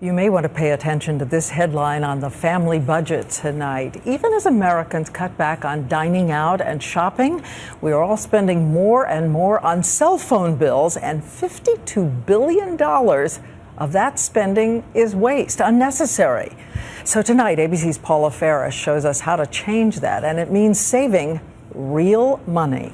You may want to pay attention to this headline on the family budget tonight. Even as Americans cut back on dining out and shopping, we are all spending more and more on cell phone bills, and $52 billion of that spending is waste, unnecessary. So tonight, ABC's Paula Faris shows us how to change that, and it means saving real money.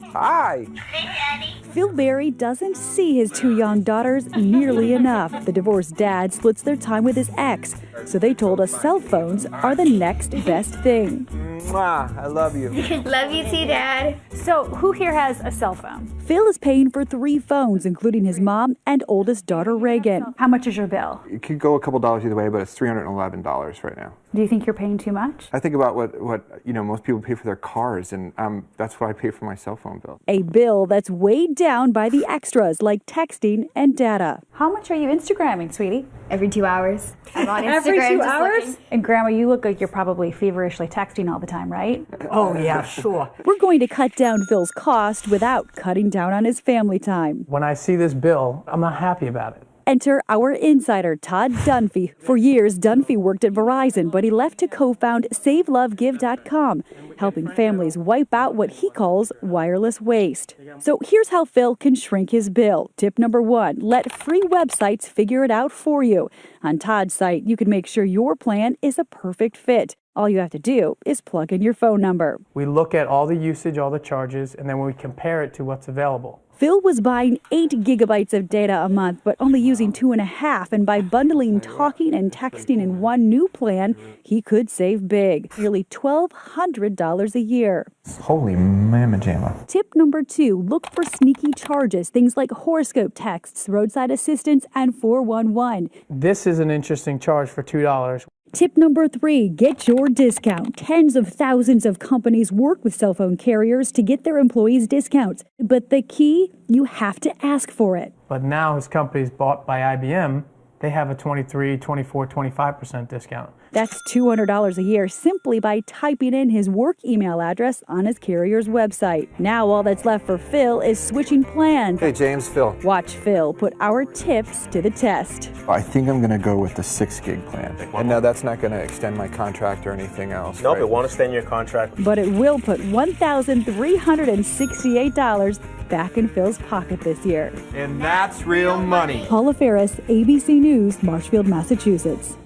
Hi. Hey, Daddy. Phil Berry doesn't see his two young daughters nearly enough. The divorced dad splits their time with his ex, so they told us cell phones are the next best thing. Mwah, I love you. Love you too, Dad. So who here has a cell phone? Phil is paying for 3 phones, including his mom and oldest daughter, Reagan. How much is your bill? It could go a couple dollars either way, but it's $311 right now. Do you think you're paying too much? I think about what most people pay for their cars, and that's what I pay for my cell phone bill. A bill that's weighed down by the extras like texting and data. How much are you Instagramming, sweetie? Every 2 hours. I'm on Instagram. Every 2 just hours? looking. And Grandma, you look like you're probably feverishly texting all the time, right? Oh, yeah, sure. We're going to cut down Phil's cost without cutting down on his family time. When I see this bill, I'm not happy about it. Enter our insider, Todd Dunphy. For years, Dunphy worked at Verizon, but he left to co-found SaveLoveGive.com, helping families wipe out what he calls wireless waste. So here's how Phil can shrink his bill. Tip number 1, let free websites figure it out for you. On Todd's site, you can make sure your plan is a perfect fit. All you have to do is plug in your phone number. We look at all the usage, all the charges, and then we compare it to what's available. Phil was buying 8 gigabytes of data a month, but only using 2.5. And by bundling talking and texting in one new plan, he could save big, nearly $1,200 a year. Holy mamma jamma. Tip number 2, look for sneaky charges, things like horoscope texts, roadside assistance, and 411. This is an interesting charge for $2. Tip number 3, get your discount. Tens of thousands of companies work with cell phone carriers to get their employees discounts. But the key, you have to ask for it. But now his company is bought by IBM. They have a 23, 24, 25% discount. That's $200 a year simply by typing in his work email address on his carrier's website. Now all that's left for Phil is switching plans. Hey, James, Phil. Watch Phil put our tips to the test. I think I'm going to go with the 6 gig plan. And no, that's not going to extend my contract or anything else. Nope, right? it won't extend your contract. But it will put $1,368 back in Phil's pocket this year. And that's real money. Paula Faris, ABC News, Marshfield, Massachusetts.